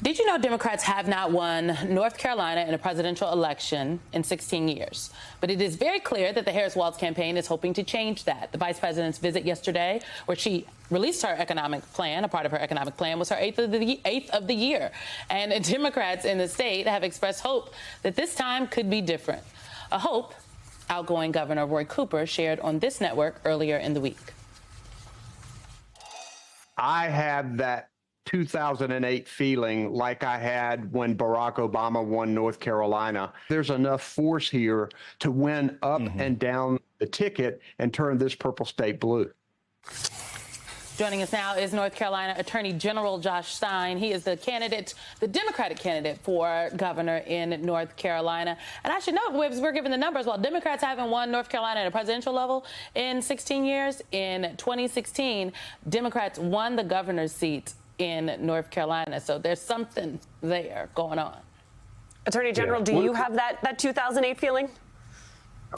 Did you know Democrats have not won North Carolina in a presidential election in 16 years? But it is very clear that the Harris-Walz campaign is hoping to change that. The vice president's visit yesterday, where she released her economic plan, a part of her economic plan, was her eighth of the year. And Democrats in the state have expressed hope that this time could be different. A hope outgoing Governor Roy Cooper shared on this network earlier in the week. I had that 2008 feeling like I had when Barack Obama won North Carolina. There's enough force here to win up and down the ticket and turn this purple state blue. Joining us now is North Carolina Attorney General Josh Stein. He is the candidate, the Democratic candidate for governor in North Carolina. And I should note, we're given the numbers, while Democrats haven't won North Carolina at a presidential level in 16 years, in 2016, Democrats won the governor's seat in North Carolina. So there's something there going on. Attorney General, do you have that 2008 feeling?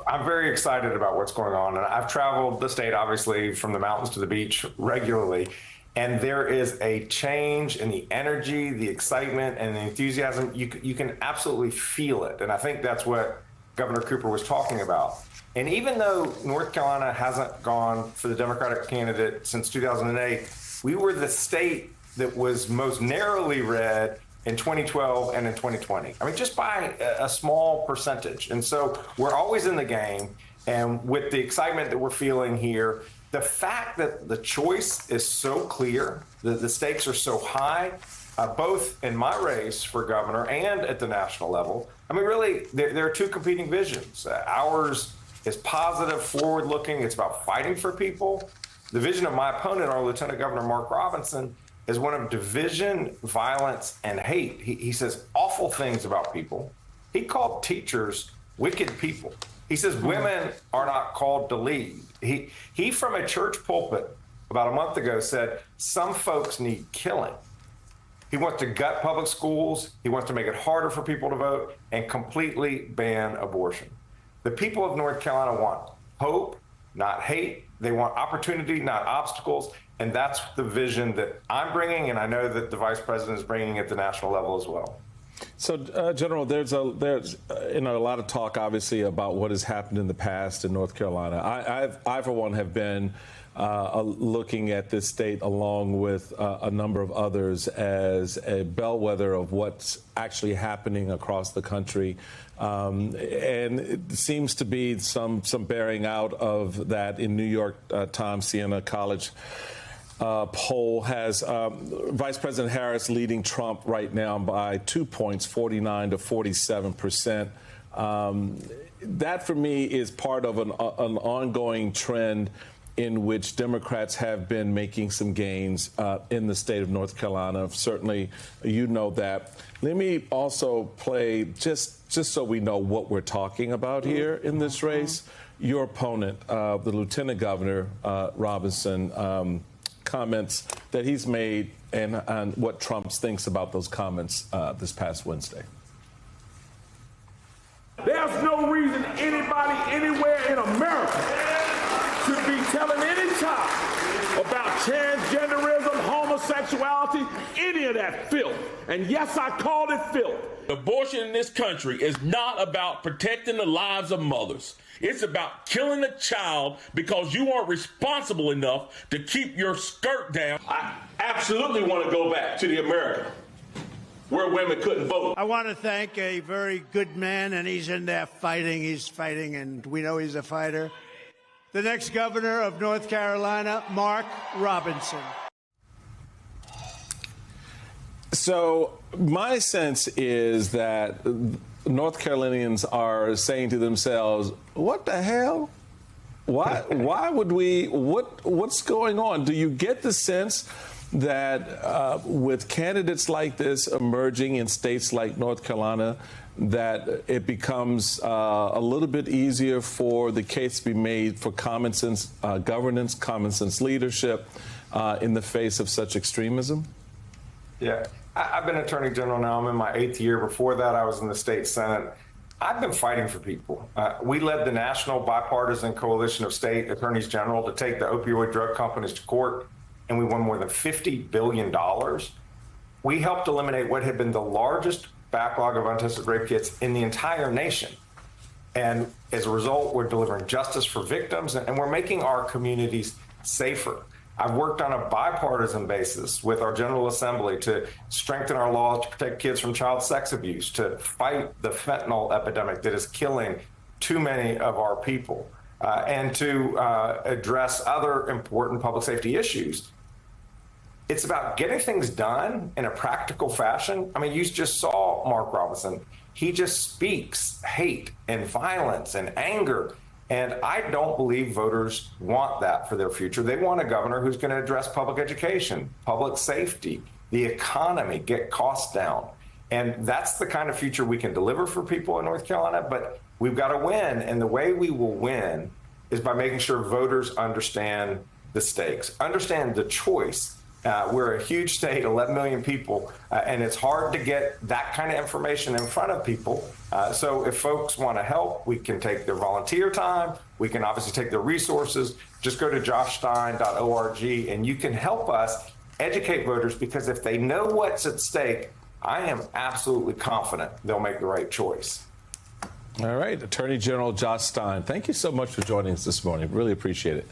I'm very excited about what's going on. And I've traveled the state, obviously, from the mountains to the beach regularly. And there is a change in the energy, the excitement, and the enthusiasm. You can absolutely feel it. And I think that's what Governor Cooper was talking about. And even though North Carolina hasn't gone for the Democratic candidate since 2008, we were the state that was most narrowly red in 2012 and in 2020. I mean, just by a small percentage. And so we're always in the game. And with the excitement that we're feeling here, the fact that the choice is so clear, that the stakes are so high, both in my race for governor and at the national level. I mean, really, there are two competing visions. Ours is positive, forward-looking. It's about fighting for people. The vision of my opponent, our Lieutenant Governor Mark Robinson, is one of division, violence, and hate. He says awful things about people. He called teachers wicked people. He says women are not called to lead. He from a church pulpit about a month ago said some folks need killing. He wants to gut public schools. He wants to make it harder for people to vote and completely ban abortion. The people of North Carolina want hope, not hate. They want opportunity, not obstacles. And that's the vision that I'm bringing, and I know that the vice president is bringing at the national level as well. So, General, there's a lot of talk, obviously, about what has happened in the past in North Carolina. I for one, have been looking at this state along with a number of others as a bellwether of what's actually happening across the country. And it seems to be some bearing out of that in New York Times, Siena College poll has Vice President Harris leading Trump right now by 2 points, 49 to 47%. That, for me, is part of an ongoing trend in which Democrats have been making some gains in the state of North Carolina. Certainly, you know that. Let me also play, just so we know what we're talking about here in this race, your opponent, the Lieutenant Governor Robinson, comments that he's made and what Trump thinks about those comments this past Wednesday. There's no reason anybody anywhere in America should be telling any child about transgenderism, homosexuality, any of that filth. And yes, I called it filth. Abortion in this country is not about protecting the lives of mothers. It's about killing a child because you aren't responsible enough to keep your skirt down. I absolutely want to go back to the America where women couldn't vote. I want to thank a very good man, and he's in there fighting. He's fighting, and we know he's a fighter. The next governor of North Carolina, Mark Robinson. So my sense is that North Carolinians are saying to themselves, what the hell? Why would we, what's going on? Do you get the sense that with candidates like this emerging in states like North Carolina, that it becomes a little bit easier for the case to be made for common sense governance, common sense leadership in the face of such extremism? Yeah, I've been Attorney General now. I'm in my 8th year. Before that, I was in the state Senate. I've been fighting for people. We led the national bipartisan coalition of state attorneys general to take the opioid drug companies to court, and we won more than $50 billion. we helped eliminate what had been the largest backlog of untested rape kits in the entire nation. And as a result, we're delivering justice for victims, and we're making our communities safer. I've worked on a bipartisan basis with our General Assembly to strengthen our laws to protect kids from child sex abuse, to fight the fentanyl epidemic that is killing too many of our people, and to address other important public safety issues. It's about getting things done in a practical fashion. I mean, you just saw Mark Robinson. He just speaks hate and violence and anger. And I don't believe voters want that for their future. They want a governor who's going to address public education, public safety, the economy, get costs down. And that's the kind of future we can deliver for people in North Carolina. But we've got to win. And the way we will win is by making sure voters understand the stakes, understand the choice. We're a huge state, 11 million people, and it's hard to get that kind of information in front of people. So if folks want to help, we can take their volunteer time. We can obviously take their resources. Just go to joshstein.org and you can help us educate voters, because if they know what's at stake, I am absolutely confident they'll make the right choice. All right. Attorney General Josh Stein, thank you so much for joining us this morning. Really appreciate it.